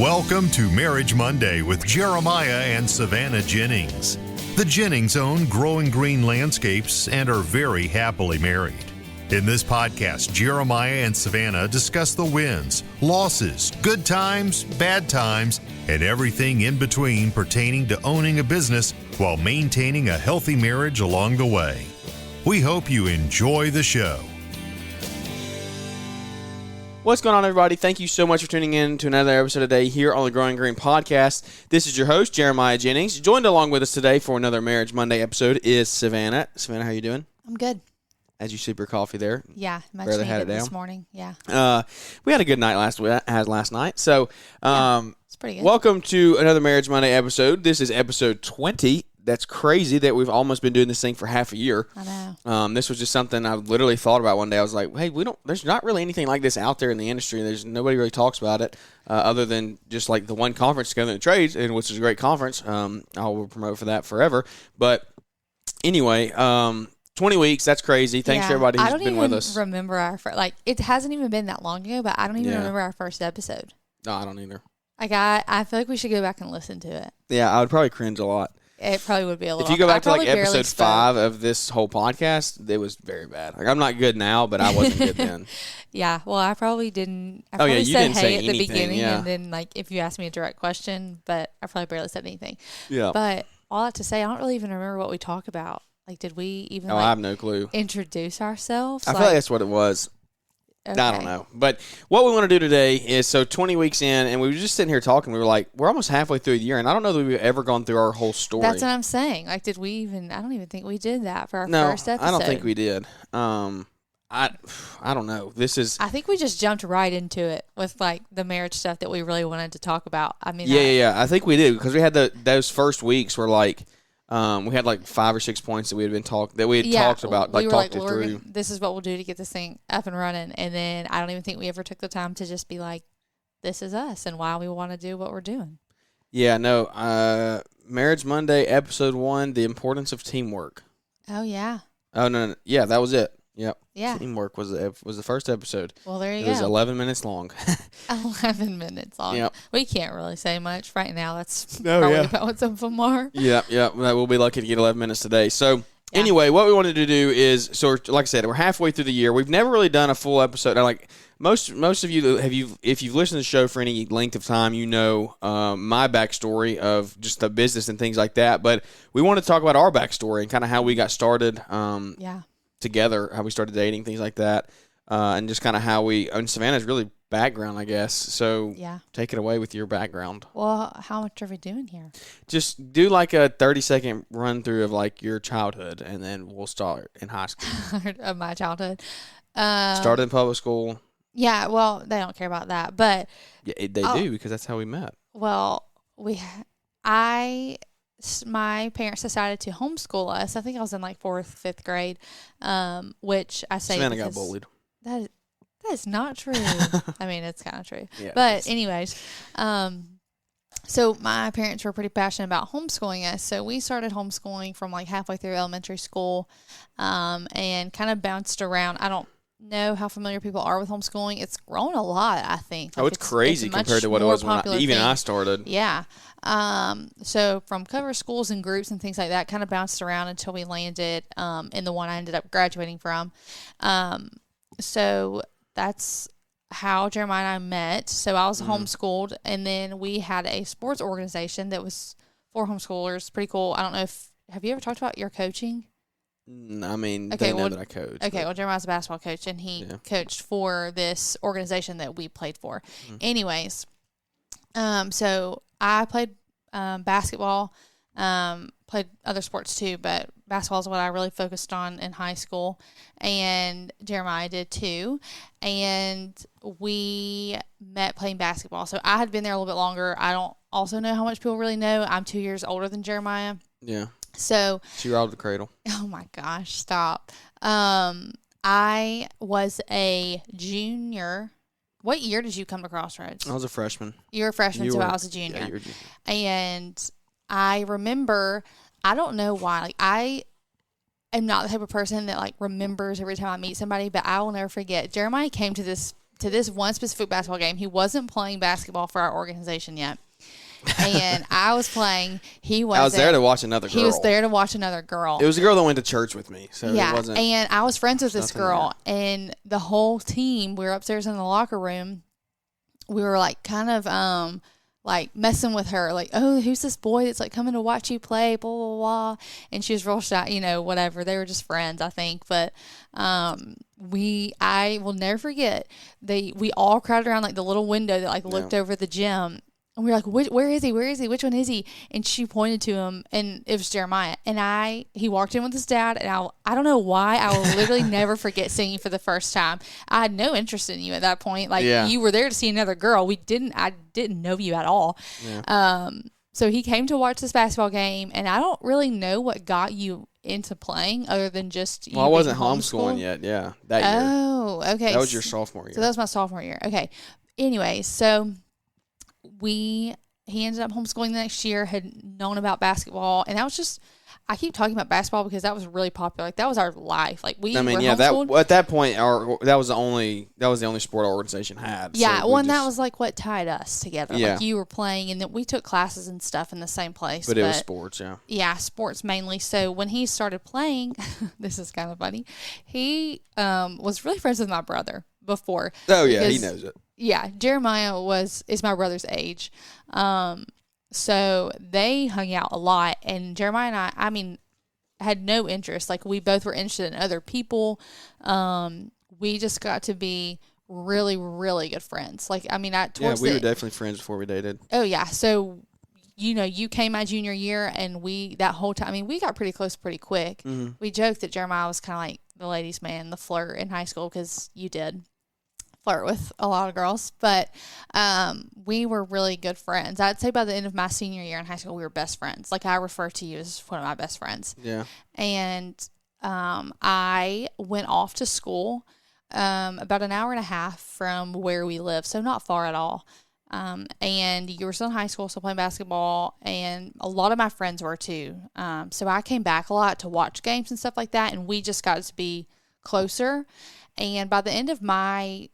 Welcome to Marriage Monday with Jeremiah and Savannah Jennings. The Jennings own Growing Green Landscapes and are very happily married. In this podcast, Jeremiah and Savannah discuss the wins, losses, good times, bad times, and everything in between pertaining to owning a business while maintaining a healthy marriage along the way. We hope you enjoy the show. What's going on, everybody? Thank you so much for tuning in to another episode today here on the Growing Green Podcast. This is your host, Jeremiah Jennings. Joined along with us today for another Marriage Monday episode is Savannah. Savannah, how you doing? I'm good. As you sip your coffee there. Yeah, much barely needed had it down this morning. Yeah. We had a good night last night. So, It's pretty good. welcome to another Marriage Monday episode. This is episode 20. That's crazy that we've almost been doing this thing for half a year. I know. This was just something I literally thought about one day. I was like, hey, there's not really anything like this out there in the industry. There's nobody really talks about it other than just like the one conference together in the trades, and which is a great conference. I will promote for that forever. But anyway, 20 weeks, that's crazy. Thanks to everybody who's been with us. I don't even remember our first, it hasn't even been that long ago, but I don't even remember our first episode. No, I don't either. I feel like we should go back and listen to it. Yeah, I would probably cringe a lot. It probably would be a little. If you go back to like episode 5 of this whole podcast, it was very bad. Like, I'm not good now, but I wasn't good then. Yeah, well, I probably didn't. I you said didn't say hey at anything, the beginning, yeah. and then if you asked me a direct question, but I probably barely said anything. Yeah. But all that to say, I don't really even remember what we talked about. Did we even? I have no clue. Introduce ourselves? I feel like that's what it was. Okay. I don't know. But what we want to do today is, 20 weeks in, and we were just sitting here talking. We were like, we're almost halfway through the year, and I don't know that we've ever gone through our whole story. That's what I'm saying. Did we even? I don't even think we did that for our No, first episode. I don't think we did. I don't know. I think we just jumped right into it with the marriage stuff that we really wanted to talk about. I mean, yeah. I think we did because we had those first weeks were we had 5 or 6 points that we had talked about, we were talked it through. This is what we'll do to get this thing up and running, and then I don't even think we ever took the time to just be like, this is us and why we want to do what we're doing. Yeah, no. Marriage Monday, episode 1, the importance of teamwork. Oh yeah. Oh no, yeah, that was it. Yep. Yeah. Teamwork was the first episode. Well, there you go. go. It was 11 minutes long. 11 minutes long. Yep. We can't really say much right now. That's probably about what some of them are. Yep. We'll be lucky to get 11 minutes today. So anyway, what we wanted to do is, like I said, we're halfway through the year. We've never really done a full episode. Most of you, if you've listened to the show for any length of time, you know my backstory of just the business and things like that. But we want to talk about our backstory and kind of how we got started. Together, how we started dating, things like that, and just kind of how and Savannah's really background, I guess. So take it away with your background. Well, how much are we doing here? Just do a 30-second run through of your childhood, and then we'll start in high school. Of my childhood. Started in public school. Yeah, well, they don't care about that, but they do because that's how we met. Well, my parents decided to homeschool us. I think I was in 4th, 5th grade, which I say Savannah got bullied. That is not true. I mean, it's kind of true. Yeah, but anyways, so my parents were pretty passionate about homeschooling us. So we started homeschooling from halfway through elementary school, and kind of bounced around. I don't know how familiar people are with homeschooling. It's grown a lot, I think. It's crazy compared to what it was when I started. Yeah. So from cover schools and groups and things like that, kind of bounced around until we landed in the one I ended up graduating from. So that's how Jeremiah and I met. So I was homeschooled, and then we had a sports organization that was for homeschoolers. Pretty cool. I don't know have you ever talked about your coaching? I mean, they know that I coach. Okay, well, Jeremiah's a basketball coach, and he coached for this organization that we played for. Mm-hmm. Anyways, so I played basketball, played other sports too, but basketball is what I really focused on in high school, and Jeremiah did too. And we met playing basketball. So I had been there a little bit longer. I don't also know how much people really know. I'm 2 years older than Jeremiah. Yeah. So she robbed the cradle. Oh my gosh, stop. I was a junior. What year did you come to Crossroads? I was a freshman. You were a freshman, so I was a junior. Yeah, you were a junior. And I remember, I don't know why, I am not the type of person that remembers every time I meet somebody, but I will never forget. Jeremiah came to to this one specific basketball game. He wasn't playing basketball for our organization yet. And I was playing. He wasn't. I was there to watch another girl. He was there to watch another girl. It was a girl that went to church with me. So yeah, it wasn't. And I was friends with this girl. There. And the whole team, we were upstairs in the locker room. We were like kind of like messing with her. Like, oh, who's this boy that's like coming to watch you play, blah, blah, blah. And she was real shy, you know, whatever. They were just friends, I think. But I will never forget, we all crowded around like the little window that like looked over the gym. And we were like, where is he? Where is he? Which one is he? And she pointed to him, and it was Jeremiah. And he walked in with his dad, and I don't know why, I will literally never forget seeing you for the first time. I had no interest in you at that point. Like, you were there to see another girl. I didn't know you at all. Yeah. So he came to watch this basketball game, and I don't really know what got you into playing other than just you. Well, I wasn't homeschooling yet, that year. Oh, okay. That was your sophomore year. So that was my sophomore year. Okay. Anyway, so he ended up homeschooling the next year, had known about basketball, and that was just, I keep talking about basketball because that was really popular. Like, that was our life. Like, we were homeschooled. At that point, that was the only sport our organization had. Yeah, so that was like what tied us together. Yeah. Like, you were playing, and then we took classes and stuff in the same place. But it was sports, yeah. Yeah, sports mainly. So when he started playing, this is kind of funny, he was really friends with my brother before. Oh, yeah, he knows it. Yeah, Jeremiah is my brother's age. So they hung out a lot, and Jeremiah and I mean, had no interest. Like, we both were interested in other people. We just got to be really, really good friends. Like, I mean, we were definitely friends before we dated. Oh, yeah. So, you know, you came my junior year, and that whole time, I mean, we got pretty close pretty quick. Mm-hmm. We joked that Jeremiah was kind of like the ladies' man, the flirt in high school, because you did flirt with a lot of girls, but we were really good friends. I'd say by the end of my senior year in high school, we were best friends. Like, I refer to you as one of my best friends. Yeah. And I went off to school about an hour and a half from where we live, so not far at all. And you were still in high school, still playing basketball, and a lot of my friends were too. So I came back a lot to watch games and stuff like that, and we just got to be closer. And by the end of my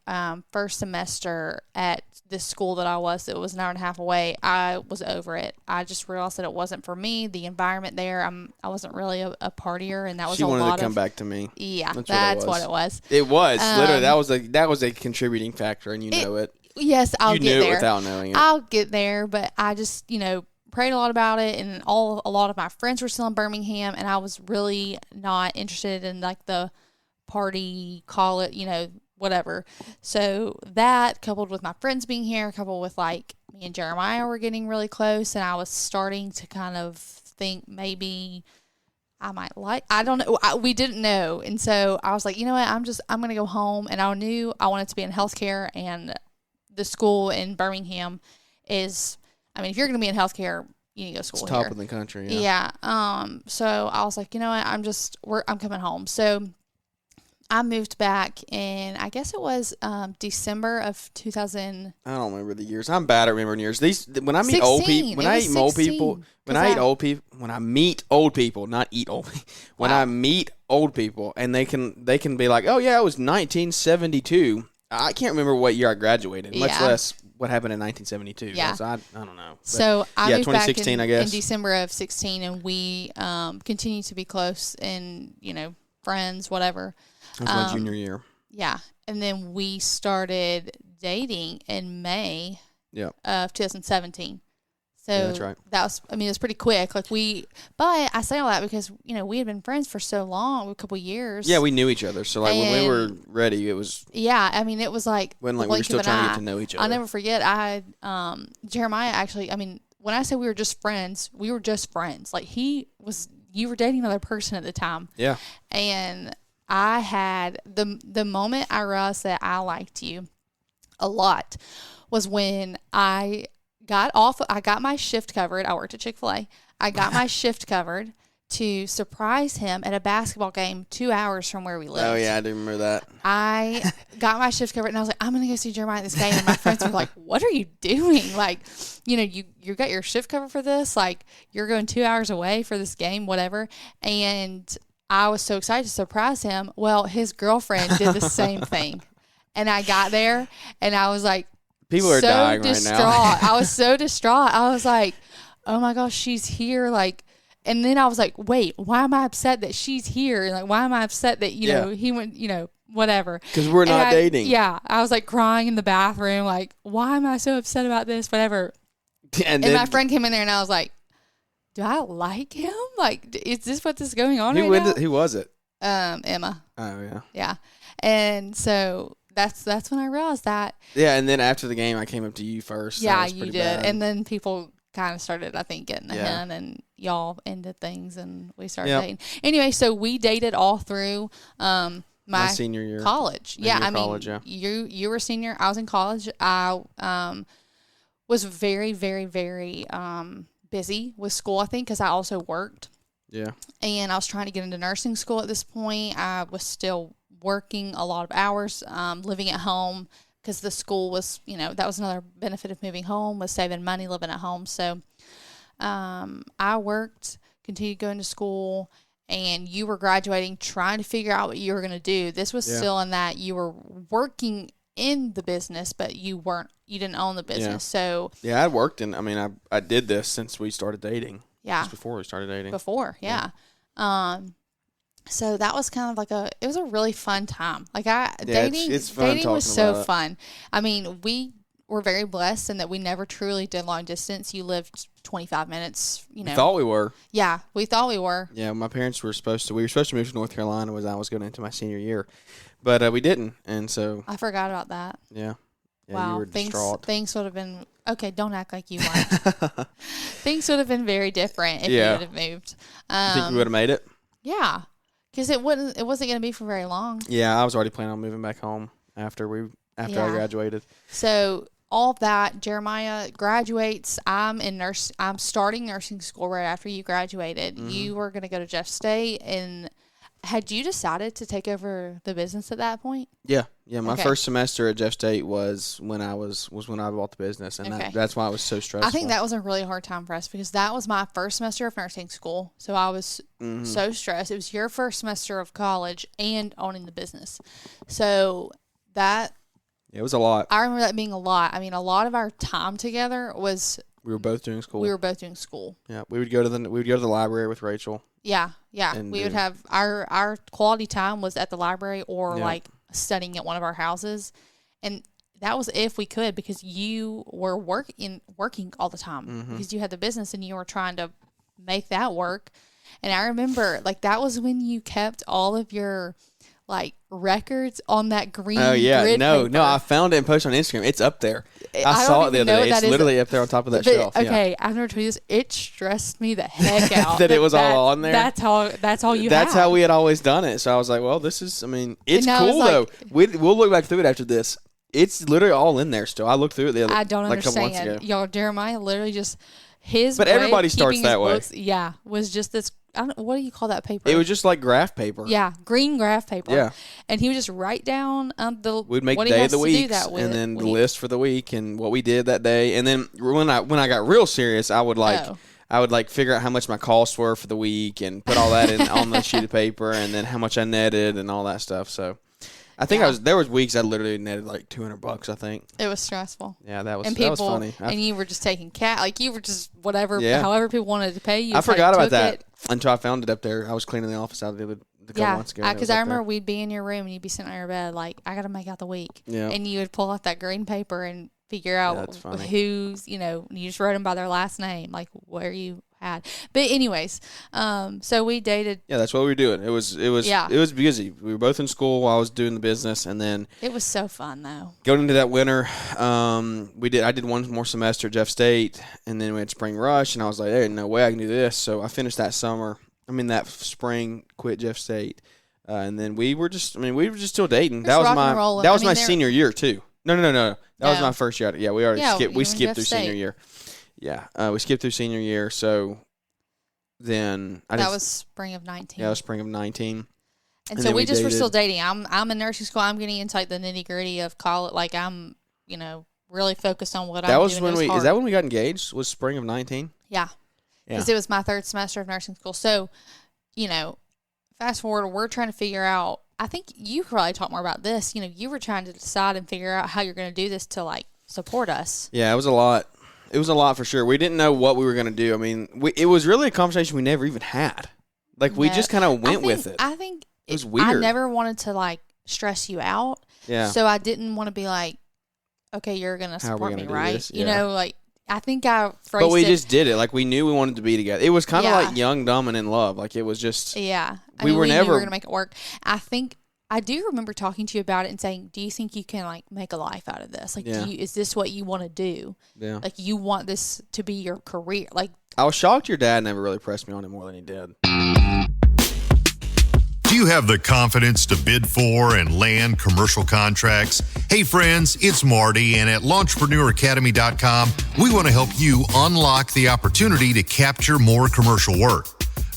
first semester at this school that was an hour and a half away, I was over it. I just realized that it wasn't for me. The environment there, I wasn't really a partier, and that was she wanted to come back to me. Yeah, that's what it was. It was literally that was a contributing factor, and you know it. Yes, I'll get there. You knew it without knowing it. I'll get there, but I just prayed a lot about it, and a lot of my friends were still in Birmingham, and I was really not interested in like the party, call it, whatever. So that, coupled with my friends being here, coupled with like me and Jeremiah were getting really close, and I was starting to kind of think maybe I might I don't know. We didn't know. And so I was like, you know what, I'm going to go home. And I knew I wanted to be in healthcare, and the school in Birmingham is, I mean, if you're going to be in healthcare, you need to go to school it's here. Top of the country. Yeah. So I was like, you know what, I'm coming home. So I moved back in, I guess it was December of 2000. I don't remember the years. I'm bad at remembering years. When I meet 16. old people, when I meet old people, when I meet old people, not eat old people. When I meet old people, and they can be like, oh yeah, it was 1972. I can't remember what year I graduated, much less what happened in 1972. Yeah. So I don't know. But so I moved 2016, back I guess. in December of 16, and we continued to be close and, friends, whatever. That was my junior year. Yeah. And then we started dating in May of 2017. So that's right. That was, it was pretty quick. But I say all that because, we had been friends for so long, a couple of years. Yeah, we knew each other. So when we were ready, it was. Yeah, it was like when we were still trying to get to know each other. I'll never forget. I had Jeremiah actually. When I say we were just friends, we were just friends. Like you were dating another person at the time. Yeah. And I had the moment I realized that I liked you a lot was when I got my shift covered. I worked at Chick-fil-A. I got my shift covered to surprise him at a basketball game 2 hours from where we lived. Oh, yeah, I do remember that. I got my shift covered, and I was like, I'm going to go see Jeremiah at this game. And my friends were like, what are you doing? Like, you got your shift covered for this? Like, you're going 2 hours away for this game, whatever. And I was so excited to surprise him. Well, his girlfriend did the same thing. And I got there, and I was like, people are so dying distraught. right now. I was so distraught. I was like, oh my gosh, she's here. Like, and then I was like, wait, why am I upset that she's here? Like, why am I upset that, you know, he went, you know, whatever. Because we're not dating. Yeah. I was like crying in the bathroom. Like, why am I so upset about this? Whatever. And my friend came in there, and I was like, do I like him? Like, is this what is going on right now? Who was it? Emma. Oh, yeah. Yeah. And so that's when I realized that. Yeah, and then after the game, I came up to you first. Yeah, so you did. bad. And then people kind of started, I think, getting a hint, and y'all ended things, and we started dating. Anyway, so we dated all through my senior year. College. You were a senior. I was in college. I was very, very, very busy with school, I think, because I also worked. Yeah. And I was trying to get into nursing school at this point. I was still working a lot of hours, living at home, because the school was, you know, that was another benefit of moving home, was saving money living at home. So I worked, continued going to school, and you were graduating, trying to figure out what you were going to do. This was still in that you were working in the business, but you didn't own the business. So I worked in, I did this since we started dating. Yeah. Just before we started dating. So that was kind of like it was a really fun time. Like dating was so fun. I mean, we were very blessed in that we never truly did long distance. You lived 25 minutes, you know. We thought we were. Yeah, we thought we were. Yeah, my parents were supposed to move to North Carolina as I was going into my senior year. But we didn't, and so. I forgot about that. Yeah. Wow, you were distraught. Things would have been, okay, don't act like you weren't. Things would have been very different if you would have moved. You think we would have made it? Yeah, because it wasn't going to be for very long. Yeah, I was already planning on moving back home after I graduated. So all of that, Jeremiah graduates. I'm starting nursing school right after you graduated. Mm-hmm. You were going to go to Jeff State, and had you decided to take over the business at that point? Yeah. My first semester at Jeff State was when I bought the business, and that's why it was so stressful. I think that was a really hard time for us because that was my first semester of nursing school, so I was so stressed. It was your first semester of college and owning the business, so that it was a lot. I remember that being a lot. I mean, a lot of our time together was we were both doing school. Yeah, we would go to the library with Rachel. Yeah. We would have our quality time was at the library or like studying at one of our houses, and that was if we could, because you were working all the time because you had the business and you were trying to make that work. And I remember like that was when you kept all of your like records on that green. Oh yeah, grid paper. No, I found it and posted on Instagram. It's up there. I saw it the other day. It's literally up there on top of that shelf. Okay, I've never told you this. It stressed me the heck out that it was all on there. That's all you. That's how we had always done it. So I was like, well, this is. I mean, it's cool though. We'll look back through it after this. It's literally all in there still. I looked through it the other. I don't understand. A couple months ago. Y'all, Jeremiah literally just his. But everybody starts that way. Yeah, was just this. What do you call that paper? It was just like graph paper. Yeah, green graph paper. Yeah. And he would just write down We'd make day of the week and then the list for the week and what we did that day. And then when I got real serious, I would figure out how much my costs were for the week and put all that in on the sheet of paper, and then how much I netted and all that stuff. So I think there was weeks I literally netted like $200, I think. It was stressful. Yeah, that was funny. And you were just taking you were just whatever, however people wanted to pay you. I forgot about that until I found it up there. I was cleaning the office out the couple months ago. Because I remember we'd be in your room and you'd be sitting on your bed like, I got to make out the week. Yeah. And you would pull out that green paper and figure out who's, you just wrote them by their last name, like where you had. But anyways, so we dated. Yeah, that's what we were doing. It was busy. We were both in school while I was doing the business, and then it was so fun though. Going into that winter, I did one more semester at Jeff State, and then we had spring rush, and I was like, "Hey, no way I can do this." So I finished that spring, quit Jeff State, and then we were just still dating. That was my senior year too. No. That was my first year. Yeah, we skipped through senior year. Yeah, we skipped through senior year, so then that was spring of 19. Yeah, it was spring of 19. And so we just were still dating. I'm in nursing school. I'm getting into like the nitty gritty of college. Like I'm, really focused on what I'm doing. Is that when we got engaged? Was spring of 19? Yeah. Because it was my third semester of nursing school. So, fast forward, we're trying to figure out I think you could probably talk more about this. You know, you were trying to decide and figure out how you're going to do this to like support us. Yeah, it was a lot. It was a lot for sure. We didn't know what we were going to do. I mean, it was really a conversation we never even had. Like, we just kind of went with it. I think it was weird. I never wanted to, like, stress you out. Yeah. So I didn't want to be like, okay, you're going to support me, right? Yeah. You know, like, I think I phrased it. But we just did it. Like, we knew we wanted to be together. It was kind of like young, dumb, and in love. Like, it was just. Yeah. We knew we were going to make it work. I do remember talking to you about it and saying, do you think you can, like, make a life out of this? Like, is this what you want to do? Yeah. Like, you want this to be your career? Like, I was shocked your dad never really pressed me on it more than he did. Do you have the confidence to bid for and land commercial contracts? Hey friends, it's Marty, and at LaunchpreneurAcademy.com, we want to help you unlock the opportunity to capture more commercial work.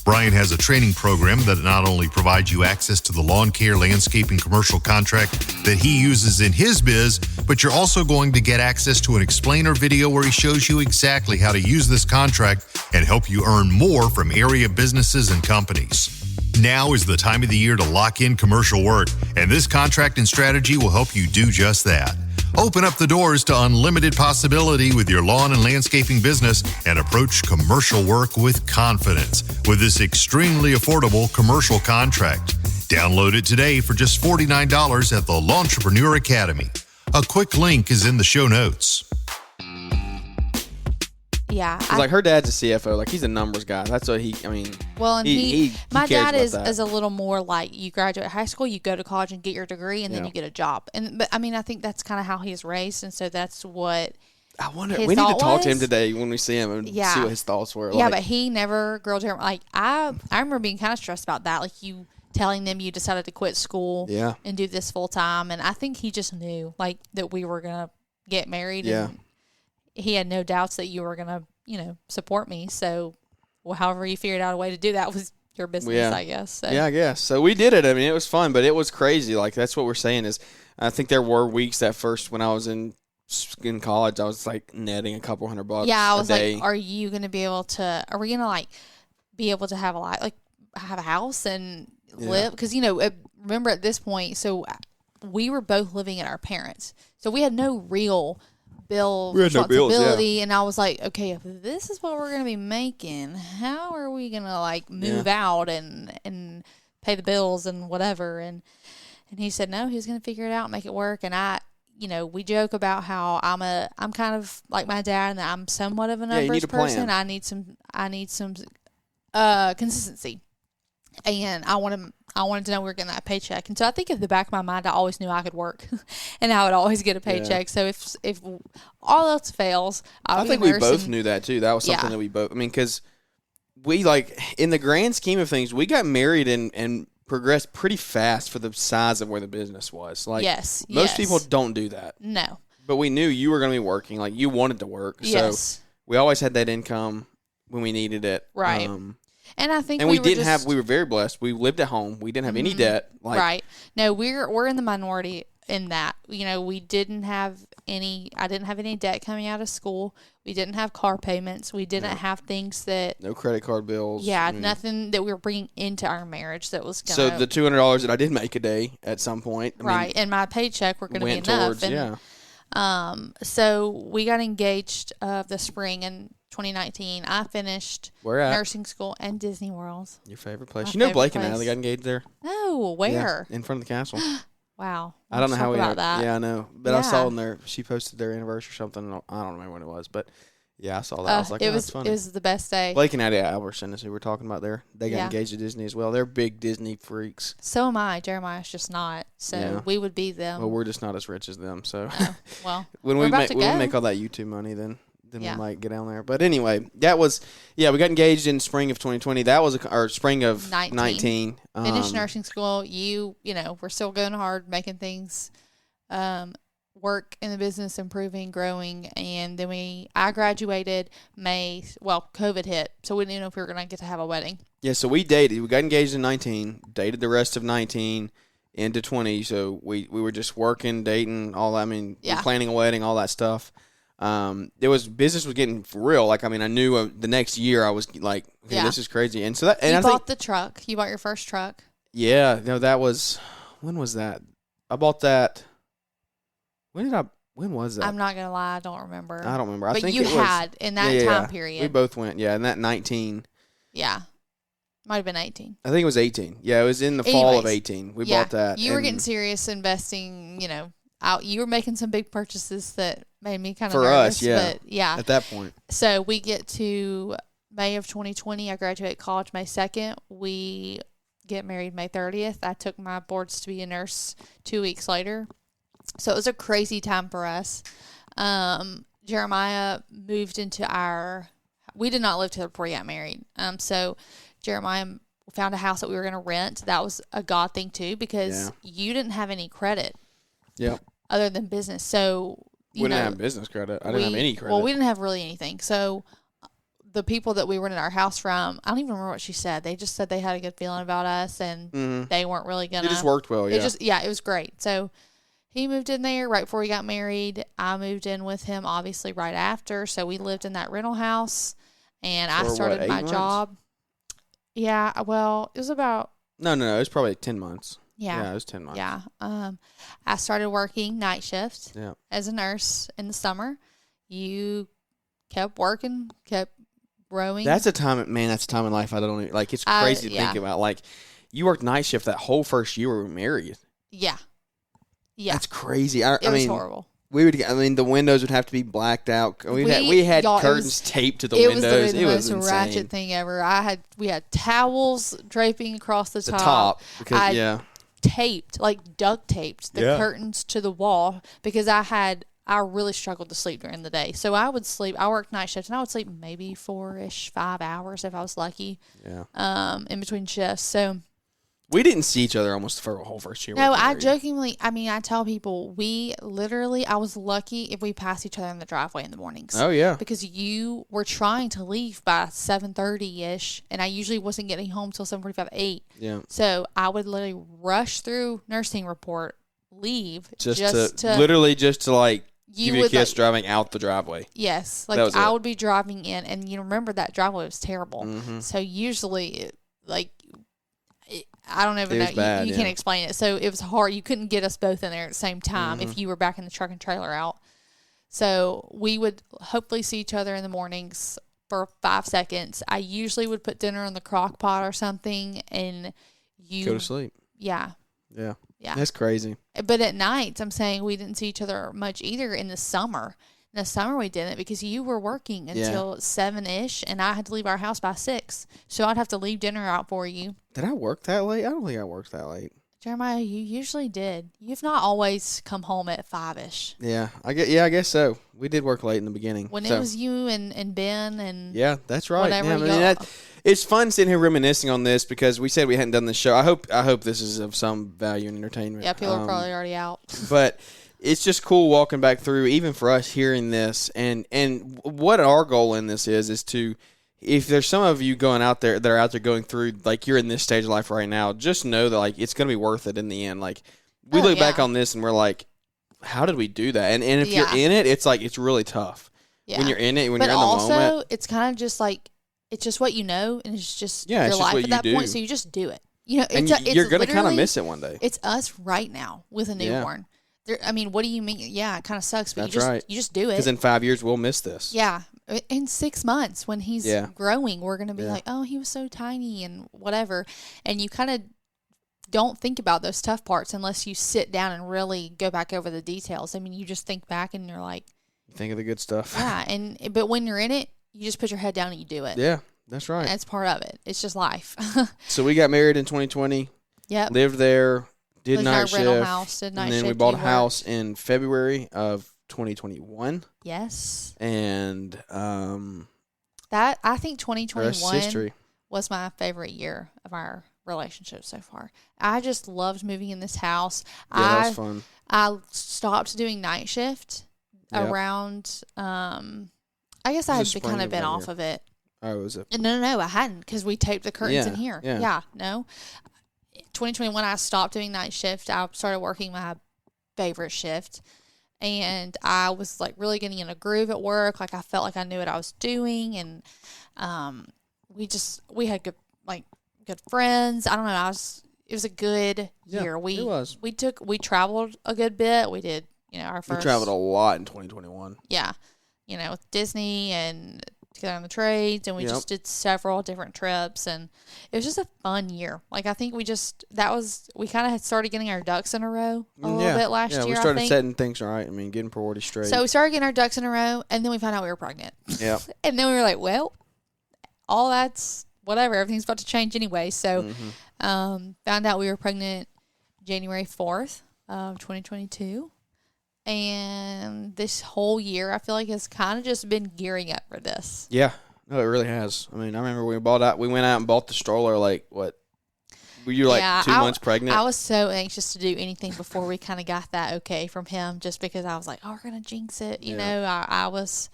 Brian has a training program that not only provides you access to the lawn care, landscaping, commercial contract that he uses in his biz, but you're also going to get access to an explainer video where he shows you exactly how to use this contract and help you earn more from area businesses and companies. Now is the time of the year to lock in commercial work, and this contracting strategy will help you do just that. Open up the doors to unlimited possibility with your lawn and landscaping business and approach commercial work with confidence with this extremely affordable commercial contract. Download it today for just $49 at the Launchpreneur Academy. A quick link is in the show notes. yeah. Like, her dad's a CFO. Like, he's a numbers guy. That's what Well, and my cares dad about is that. a little more like, you graduate high school, you go to college and get your degree, and then you get a job. But I mean, I think that's kind of how he's raised, and so that's what. I wonder. His We need to thought talk to him was- today when we see him and see what his thoughts were. Yeah, like, but he never grilled her. Like, I remember being kind of stressed about that. Like, you telling them you decided to quit school and do this full time, and I think he just knew like that we were gonna get married. Yeah. And he had no doubts that you were gonna, support me. So, however you figured out a way to do that was your business, I guess. So. Yeah, I guess. So we did it. I mean, it was fun, but it was crazy. Like, that's what we're saying is, I think there were weeks at first when I was in college, I was like netting a couple $100 Yeah, I was a day. like, are we going to like be able to have have a house and live? Because, remember at this point, so we were both living at our parents. So we had no real responsibility, and I was like, okay, if this is what we're going to be making, how are we going to like move out and pay the bills and whatever? And he said no, he was going to figure it out, make it work. And we joke about how I'm kind of like my dad, and that I'm somewhat of a numbers person. I need some consistency, and I wanted to know we were getting that paycheck. And so I think at the back of my mind, I always knew I could work and I would always get a paycheck. So if all else fails, I think we both knew that too. That was something that we both, because we, like, in the grand scheme of things, we got married and progressed pretty fast for the size of where the business was. Like, most people don't do that. No. But we knew you were going to be working. Like, you wanted to work. Yes. So we always had that income when we needed it. Right. And I think we were very blessed. We lived at home. We didn't have any debt. Like, right. No, we're in the minority in that. I didn't have any debt coming out of school. We didn't have car payments. We didn't have things that. No credit card bills. Yeah, nothing that we were bringing into our marriage that was going to. So the $200 that I did make a day at some point. And my paycheck were going to be enough. Towards, so we got engaged the spring in 2019. I finished nursing school and Disney World. Your favorite place? Blake and Natalie got engaged there? No, where? Yeah, in front of the castle. Wow. I don't know how we about that. Yeah, I know. But I saw them there. She posted their anniversary or something. I don't remember when it was, but yeah, I saw that. I was like, that's funny. It was the best day. Blake and Natalie Alberson is who we're talking about there. They got engaged at Disney as well. They're big Disney freaks. So am I. Jeremiah's just not. So we would be them. Well, we're just not as rich as them. So well, when we make all that YouTube money, then we might get down there. But anyway, that was we got engaged in spring of 2020. That was our spring of 19. Finished nursing school. We're still going hard, making things work in the business, improving, growing, and then I graduated May. Well, COVID hit, so we didn't know if we were going to get to have a wedding. Yeah, so we dated. We got engaged in 19, dated the rest of 19 into 20. So we were just working, dating, all that. I mean, planning a wedding, all that stuff. Business was getting real. Like, I mean, I knew the next year I was like, okay, this is crazy. And so that, and you bought the truck. You bought your first truck. Yeah, that was, when was that? I bought that. When was that? I'm not gonna lie, I don't remember. I don't remember. But I think you it had was, in that time period. We both went. Yeah, in that 19. Yeah, might have been 18. I think it was 18. Yeah, it was in the fall of 18. We bought that. You were getting serious investing. You were making some big purchases that made me kind of for nervous, us. Yeah, but yeah. At that point. So we get to May of 2020. I graduate college May 2nd. We get married May 30th. I took my boards to be a nurse 2 weeks later. So it was a crazy time for us. Jeremiah moved into we did not live together before we got married. So Jeremiah found a house that we were going to rent. That was a God thing too, because you didn't have any credit. Yep. Other than business. So we didn't have business credit. I didn't have any credit. Well, we didn't have really anything. So the people that we rented our house from, I don't even remember what she said. They just said they had a good feeling about us, and they weren't really gonna. It just worked well. Yeah. It was great. So he moved in there right before we got married. I moved in with him, obviously, right after. So we lived in that rental house, and I started my job. Yeah. Well, it was about. No. It was probably 10 months. Yeah. It was 10 months. Yeah. I started working night shift as a nurse in the summer. You kept working, kept growing. That's a time in life I don't even, like, it's crazy to think about. Like, you worked night shift that whole first year we were married. Yeah. Yeah. That's crazy. It was horrible. The windows would have to be blacked out. We had curtains taped to the windows. It was the most ratchet thing ever. We had towels draping across the top. Because, taped, like duct taped the curtains to the wall, because I really struggled to sleep during the day. So I worked night shift, and I would sleep maybe 5 hours if I was lucky. Yeah. In between shifts. So we didn't see each other almost for a whole first year. No, I tell people, I was lucky if we passed each other in the driveway in the mornings. Oh, yeah. Because you were trying to leave by 7:30-ish, and I usually wasn't getting home till 7:45, 8. Yeah. So I would literally rush through nursing report, leave, just to give you a kiss driving out the driveway. Yes. Like, I would be driving in, and you remember that driveway was terrible. Mm-hmm. So usually, I don't even know. Bad, you can't explain it. So it was hard. You couldn't get us both in there at the same time if you were back in the truck and trailer out. So we would hopefully see each other in the mornings for 5 seconds. I usually would put dinner in the crock pot or something, and you go to sleep. Yeah. Yeah. Yeah. That's crazy. But at nights, I'm saying we didn't see each other much either in the summer. In the summer, we didn't, because you were working until 7-ish, and I had to leave our house by 6. So I'd have to leave dinner out for you. Did I work that late? I don't think I worked that late. Jeremiah, you usually did. You've not always come home at 5-ish. Yeah, I guess so. We did work late in the beginning. When it was you and Ben and that's right. Whatever. It's fun sitting here reminiscing on this, because we said we hadn't done this show. I hope this is of some value and entertainment. Yeah, people are probably already out. But it's just cool walking back through, even for us, hearing this, and what our goal in this is to, if there's some of you going out there that are out there going through, like, you're in this stage of life right now, just know that, like, it's going to be worth it in the end. Like, we look back on this and we're like, how did we do that? And if you're in it, it's like, it's really tough. Yeah. When you're in it, when you're in the moment. But also, it's kind of just like, it's just what you know, and it's just your life at that point, so you just do it. You're going to kind of miss it one day. It's us right now with a newborn. What do you mean? Yeah, it kind of sucks, but you just do it. Because in 5 years, we'll miss this. Yeah. In 6 months, when he's growing, we're going to be like, oh, he was so tiny and whatever. And you kind of don't think about those tough parts unless you sit down and really go back over the details. I mean, you just think back and you're like. You think of the good stuff. Yeah. But when you're in it, you just put your head down and you do it. Yeah, that's right. That's part of it. It's just life. So we got married in 2020. Yep. Lived there. Did lived night shift. Rental house, did night and then shift, we bought a house in February of 2021. Yes. And I think 2021 history. Was my favorite year of our relationship so far. I just loved moving in this house. Yeah, that was fun. I stopped doing night shift around. I guess I had kind of been off of it. Oh, was it? No, I hadn't, because we taped the curtains in here. Yeah. No. 2021, I stopped doing night shift. I started working my favorite shift, and I was like really getting in a groove at work. Like, I felt like I knew what I was doing, and we had good friends. I don't know. was a good year. It was. We traveled a good bit. We did, our first. We traveled a lot in 2021. Yeah, with Disney and Together on the Trades, and we just did several different trips, and it was just a fun year. Like, I think we kind of had started getting our ducks in a row a little bit last year. Yeah, we started setting things right. I mean, getting priorities straight. So we started getting our ducks in a row, and then we found out we were pregnant. Yeah. And then we were like, well, all that's whatever. Everything's about to change anyway. So found out we were pregnant January 4th of 2022. And this whole year, I feel like has kind of just been gearing up for this. Yeah, no, it really has. I mean, I remember we went out and bought the stroller. Like, what? Were you 2 months pregnant? I was so anxious to do anything before we kind of got that okay from him, just because I was like, oh, we're gonna jinx it. You know, I was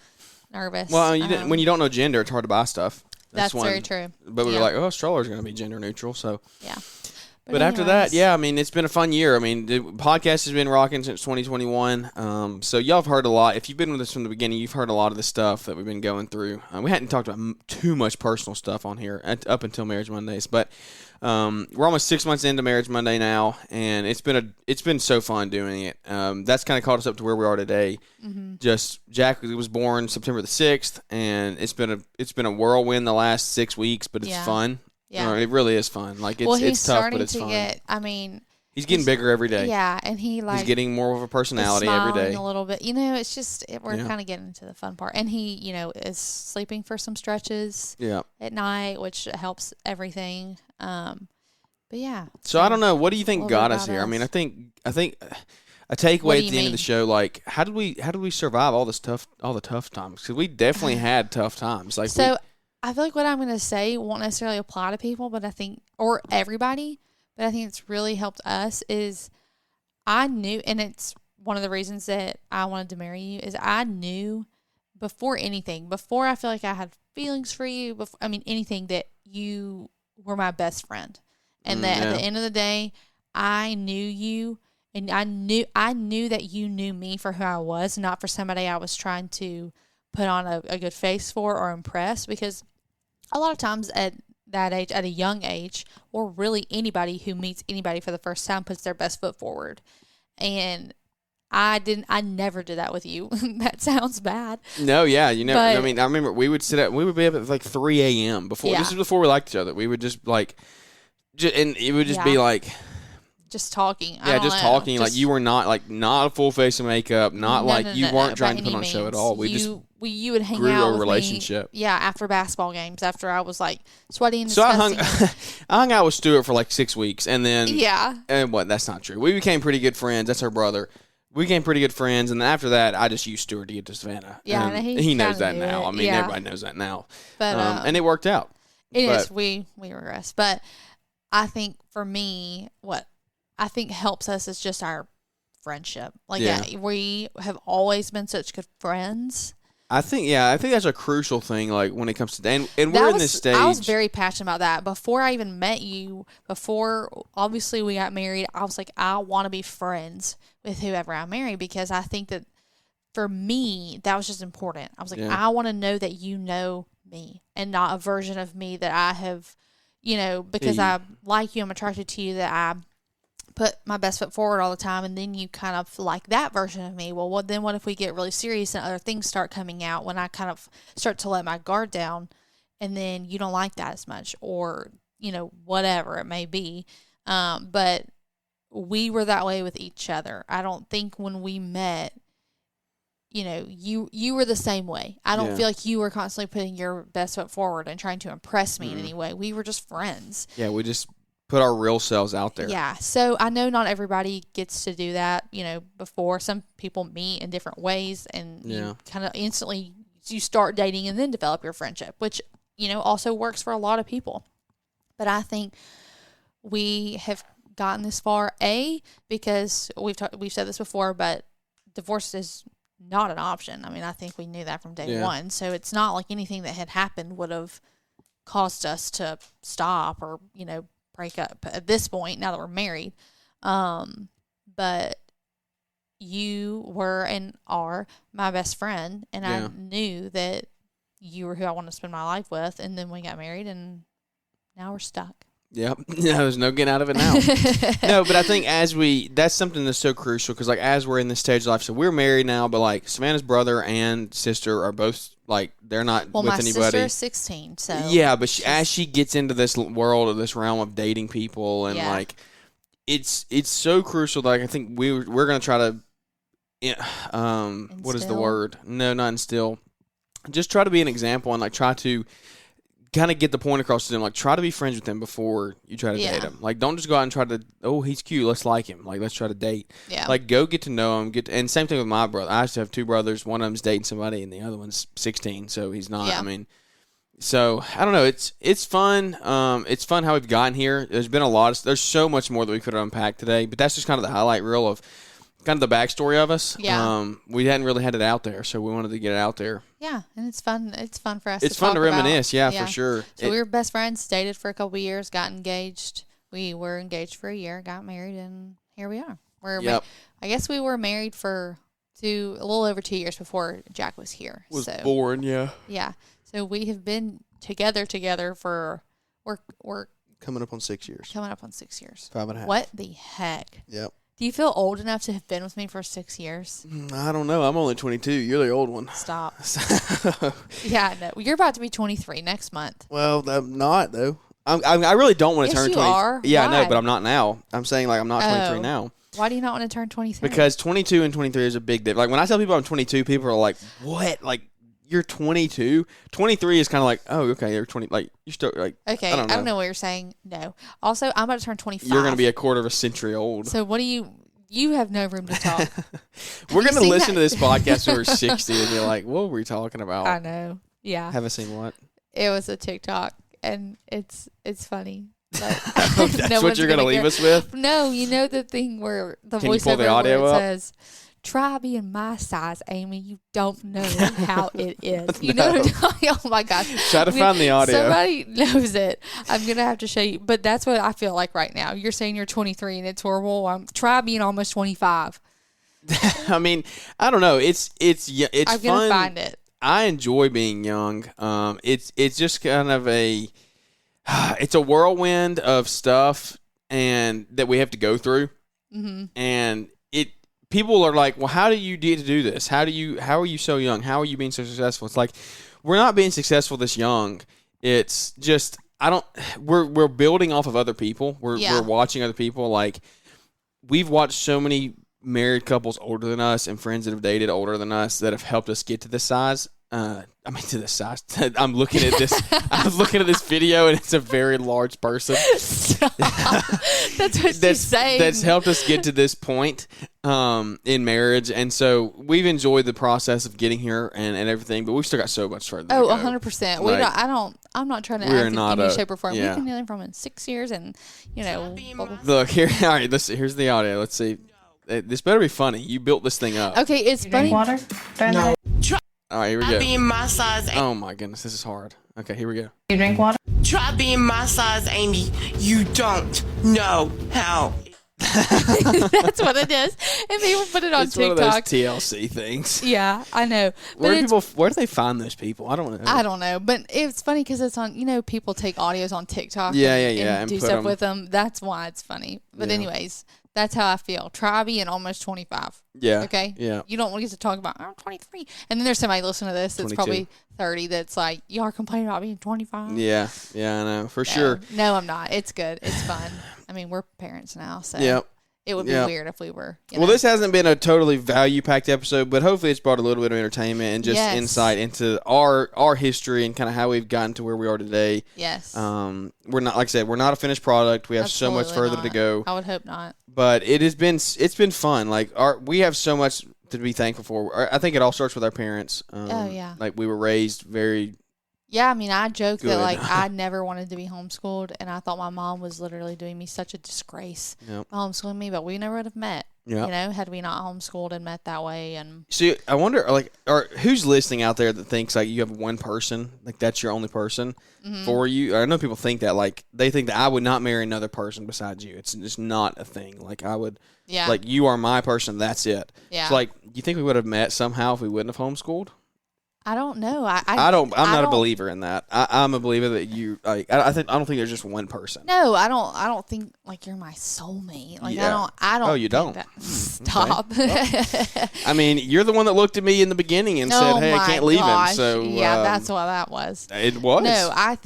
nervous. Well, when you don't know gender, it's hard to buy stuff. That's very true. But we were like, oh, stroller's gonna be gender neutral. So yeah. But after that, I mean, it's been a fun year. I mean, the podcast has been rocking since 2021. So y'all have heard a lot. If you've been with us from the beginning, you've heard a lot of the stuff that we've been going through. We hadn't talked about too much personal stuff on here up until Marriage Mondays, but we're almost 6 months into Marriage Monday now, and it's been so fun doing it. That's kind of caught us up to where we are today. Mm-hmm. Just Jack was born September the 6th, and it's been a whirlwind the last 6 weeks, but it's fun. Yeah, it really is fun. Like it's tough, but it's fun. He's getting bigger every day. Yeah, and he's getting more of a personality every day. A little bit, it's just we're kind of getting into the fun part. And he, is sleeping for some stretches. At night, which helps everything. But yeah. So I don't know. What do you think got us here? I mean, I think a takeaway at the end of the show, like how did we survive all the tough times? Because we definitely had tough times. Like I feel like what I'm going to say won't necessarily apply to people, but I think, or everybody, but I think it's really helped us is I knew, and it's one of the reasons that I wanted to marry you, is I knew before I feel like I had feelings for you, anything, that you were my best friend. And that at the end of the day, I knew you, and I knew that you knew me for who I was, not for somebody I was trying to put on a good face for or impress, because a lot of times at that age, at a young age, or really anybody who meets anybody for the first time puts their best foot forward. And I never did that with you. That sounds bad. No, yeah, you never. I mean, I remember we would be up at like 3 a.m. before. This is before we liked each other. We would just and it would just be like. Just talking. Talking. Like you were not a full face of makeup. Not you weren't trying to put on a show at all. You would hang grew out a with relationship. Me, after basketball games. After I was like sweaty and so disgusting. I hung out with Stuart for like 6 weeks, and then and that's not true. We became pretty good friends. That's her brother. We became pretty good friends, and then after that, I just used Stuart to get to Savannah. Yeah, and he knows that now. I mean, everybody knows that now. But and it worked out. We regress, but I think for me, what I think helps us is just our friendship. We have always been such good friends. I think that's a crucial thing. Like when it comes to and we're in this stage. I was very passionate about that before I even met you. Before obviously we got married, I was like, I want to be friends with whoever I marry, because I think that for me that was just important. I was like, I want to know that you know me and not a version of me that I have, because I like you, I'm attracted to you, that I put my best foot forward all the time, and then you kind of like that version of me. Well, then what if we get really serious and other things start coming out when I kind of start to let my guard down, and then you don't like that as much, or whatever it may be. But we were that way with each other. I don't think when we met, you were the same way. I don't feel like you were constantly putting your best foot forward and trying to impress me in any way. We were just friends. Yeah, we just put our real selves out there. Yeah. So I know not everybody gets to do that, before. Some people meet in different ways, and you kind of instantly you start dating and then develop your friendship, which, also works for a lot of people. But I think we have gotten this far, because we've said this before, but divorce is not an option. I mean, I think we knew that from day one. So it's not like anything that had happened would have caused us to stop or, break up at this point, now that we're married. But you were and are my best friend, and I knew that you were who I wanted to spend my life with, and then we got married, and now we're stuck. Yep. No, there's no getting out of it now. No, but I think that's something that's so crucial because, like, as we're in this stage of life, so we're married now, but, like, Savannah's brother and sister are both, like, they're not with anybody. Well, my sister is 16, so. Yeah, but as she gets into this world of this realm of dating people and, like, it's so crucial that, like, I think we're going to try to, what is the word? No, not instill. Just try to be an example and, like, try to kind of get the point across to them. Like, try to be friends with him before you try to date him. Like, don't just go out and try to, oh, he's cute, let's like him. Like, let's try to date. Yeah. Like, go get to know him. And same thing with my brother. I used to have two brothers. One of them's dating somebody, and the other one's 16, so he's not. Yeah. I mean, so I don't know. It's fun. It's fun how we've gotten here. There's been there's so much more that we could unpack today, but that's just kind of the highlight reel of kind of the backstory of us. Yeah. We hadn't really had it out there, so we wanted to get it out there. Yeah, and it's fun. It's fun for us. It's fun to reminisce. Yeah, for sure. So we were best friends, dated for a couple of years, got engaged. We were engaged for a year, got married, and here we are. I guess we were married for a little over 2 years before Jack was here. Was born, yeah. Yeah. So we have been together for we're coming up on 6 years. 5.5. What the heck? Yep. Do you feel old enough to have been with me for 6 years? I don't know. I'm only 22. You're the old one. Stop. Yeah, no. You're about to be 23 next month. Well, I'm not, though. I really don't want to turn 23. Are. Yeah, Why? I know, but I'm not now. I'm saying, like, I'm not 23 now. Why do you not want to turn 23? Because 22 and 23 is a big difference. Like, when I tell people I'm 22, people are like, what? Like, you're 22? 23 is kind of like, oh, okay, you're 20. Like, you're still, like, okay, I don't know what you're saying. No. Also, I'm about to turn 25. You're going to be a quarter of a century old. So what do you have no room to talk. We're going to listen to this podcast when we're 60 and you're like, what were we talking about? I know. Yeah. Haven't seen what? It was a TikTok, and it's funny. That's what you're going to leave us with? No, you know the thing where the Can you pull voiceover the audio where it up? says, try being my size, Amy. You don't know how it is. You know what I'm talking about? Oh, my gosh. Try to find the audio. Somebody knows it. I'm going to have to show you. But that's what I feel like right now. You're saying you're 23 and it's horrible. Try being almost 25. I mean, I don't know. It's I'm fun. I'm going to find it. I enjoy being young. It's just kind of it's a whirlwind of stuff and that we have to go through. Mm-hmm. And people are like, well, how do you get to do this? How are you so young? How are you being so successful? It's like, we're not being successful this young. It's just, we're building off of other people. We're watching other people. Like, we've watched so many married couples older than us and friends that have dated older than us that have helped us get to this size. To this size. I'm looking at this. I'm looking at this video, and it's a very large person. Stop. That's what she's saying. That's helped us get to this point in marriage, and so we've enjoyed the process of getting here and everything. But we've still got so much further. Oh, 100%. We don't. I'm not trying to act in any shape or form. Yeah. We've been together for 6 years, and Look here. All right. Here's the audio. Let's see. This better be funny. You built this thing up. Okay, it's funny. Water? No. All right, here we go. Try being my size. Oh my goodness, this is hard. Okay, here we go. You drink water? Try being my size, Amy. You don't know how. That's what it is. And people put it on it's TikTok. One of those TLC things. Yeah, I know. Where do they find those people? I don't know. I don't know, but it's funny because it's on. People take audios on TikTok. And do stuff with them. That's why it's funny. But anyways. That's how I feel. Try being almost 25. Yeah. Okay? Yeah. You don't want to get to talk about, I'm 23. And then there's somebody listening to this that's 22. probably 30 that's like, you are complaining about being 25? Yeah. Yeah, I know. For sure. No, I'm not. It's good. It's fun. I mean, we're parents now, so. Yep. It would be weird if we were. Well, this hasn't been a totally value-packed episode, but hopefully it's brought a little bit of entertainment and just insight into our history and kind of how we've gotten to where we are today. Yes. We're not, like I said, we're not a finished product. We have so much further to go. I would hope not. But it's been fun. Like we have so much to be thankful for. I think it all starts with our parents. Like we were raised very. Yeah, I mean, I joke that, like, I never wanted to be homeschooled, and I thought my mom was literally doing me such a disgrace homeschooling me, but we never would have met, had we not homeschooled and met that way. And see, I wonder, like, who's listening out there that thinks, like, you have one person, like, that's your only person for you? I know people think that, like, they think that I would not marry another person besides you. It's just not a thing. Like, I would, like, you are my person, that's it. Yeah. So, like, do you think we would have met somehow if we wouldn't have homeschooled? I don't know. I'm not a believer in that. I'm a believer that you like. I don't think there's just one person. No, I don't think like you're my soulmate. Like Yeah. I don't. Oh, you don't? Stop. I mean, you're the one that looked at me in the beginning and said, "Hey, I can't leave him." So yeah, that's what that was. It was. No, I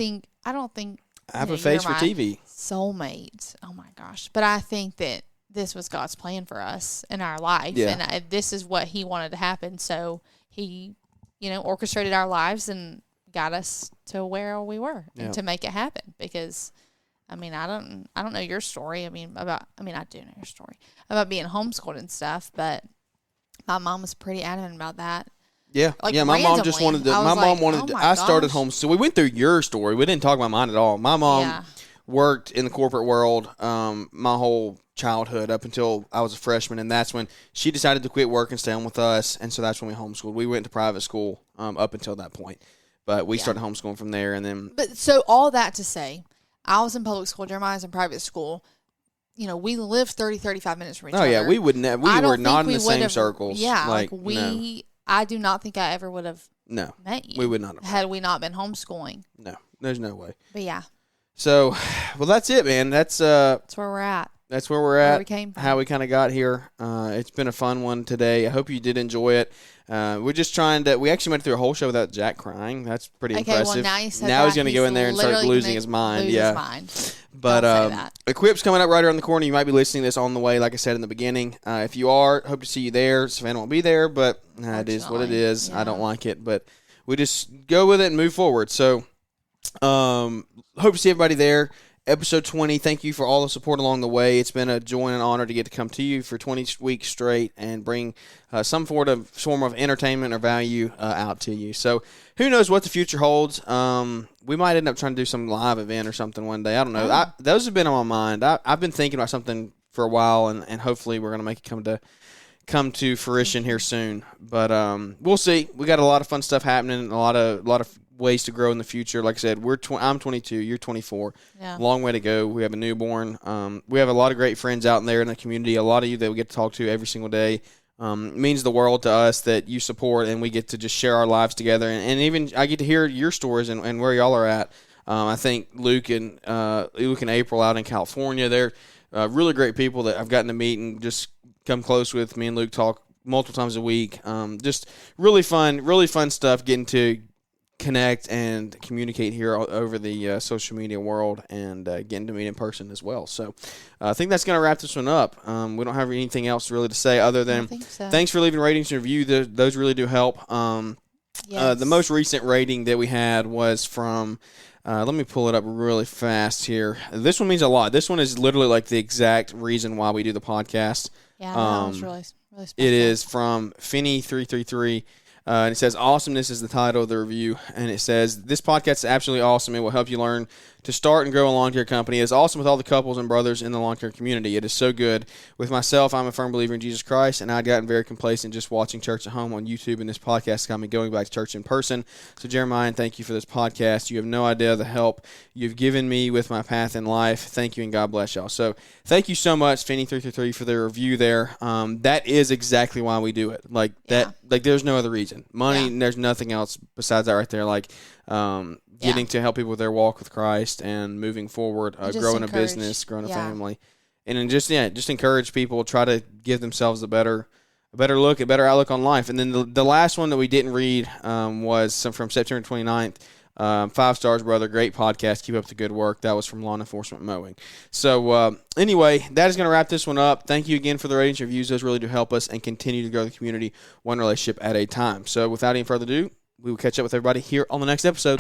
don't think. I have a face for TV. Soulmate. Oh my gosh! But I think that this was God's plan for us in our life, and this is what He wanted to happen. So He, orchestrated our lives and got us to where we were and to make it happen. Because, I mean, I don't know your story. I do know your story about being homeschooled and stuff, but my mom was pretty adamant about that. Yeah, like my mom just wanted to. My mom wanted to. I started homeschool. We went through your story. We didn't talk about mine at all. My mom worked in the corporate world my whole childhood up until I was a freshman, and that's when she decided to quit work and stay home with us, and so that's when we homeschooled. We went to private school up until that point, but we started homeschooling from there, and then. But so all that to say, I was in public school. Jeremiah was in private school. We lived 30, 35 minutes from each other. Oh yeah, we would never. We were not in the same circles. Yeah, no. I do not think I ever would have met you. We would not have. Had we not been homeschooling. No, there's no way. But yeah. So, well, that's it, man. That's where we're at. That's where we're at. Where we came from. How we kind of got here. It's been a fun one today. I hope you did enjoy it. We're just trying to. We actually went through a whole show without Jack crying. That's pretty impressive. Well, now he's going to go in there and start losing his mind. But Equip's coming up right around the corner. You might be listening to this on the way, like I said in the beginning. If you are, hope to see you there. Savannah won't be there, but it is what it is. Yeah. I don't like it, but we just go with it and move forward. So, hope to see everybody there. Episode 20, thank you for all the support along the way. It's been a joy and an honor to get to come to you for 20 weeks straight and bring some form of entertainment or value out to you. So who knows what the future holds. We might end up trying to do some live event or something one day. I don't know. Those have been on my mind. I've been thinking about something for a while, and hopefully we're going to make it come to fruition here soon. But we'll see. We got a lot of fun stuff happening, a lot of ways to grow in the future. Like I said, I'm 22, you're 24. Yeah. Long way to go. We have a newborn. We have a lot of great friends out there in the community. A lot of you that we get to talk to every single day. It means the world to us that you support, and we get to just share our lives together. And even I get to hear your stories and where y'all are at. I think Luke and April out in California, they're really great people that I've gotten to meet and just come close with. Me and Luke talk multiple times a week. Just really fun stuff getting to connect and communicate here over the social media world and getting to meet in person as well. So I think that's going to wrap this one up. We don't have anything else really to say other than thanks for leaving ratings and review. Those really do help. Yes. The most recent rating that we had was from let me pull it up really fast here. This one means a lot. This one is literally like the exact reason why we do the podcast. Yeah, that was really special. It is from Finney333. And it says, awesomeness is the title of the review. And it says, this podcast is absolutely awesome. It will help you learn to start and grow a lawn care company. It is awesome with all the couples and brothers in the lawn care community. It is so good. With myself, I'm a firm believer in Jesus Christ, and I'd gotten very complacent just watching church at home on YouTube, and this podcast got me going back to church in person. So, Jeremiah, thank you for this podcast. You have no idea the help you've given me with my path in life. Thank you, and God bless y'all. So, thank you so much, Finney333, for the review there. That is exactly why we do it. Like, there's no other reason. Money, and there's nothing else besides that right there. Like, getting to help people with their walk with Christ and moving forward, growing a business, growing a family, and then just encourage people, try to give themselves a better look, a better outlook on life. And then the last one that we didn't read was from September 29th. 5 stars, brother. Great podcast. Keep up the good work. That was from Law Enforcement Mowing. So anyway, that is going to wrap this one up. Thank you again for the ratings and reviews. Those really do help us and continue to grow the community one relationship at a time. So without any further ado, we will catch up with everybody here on the next episode.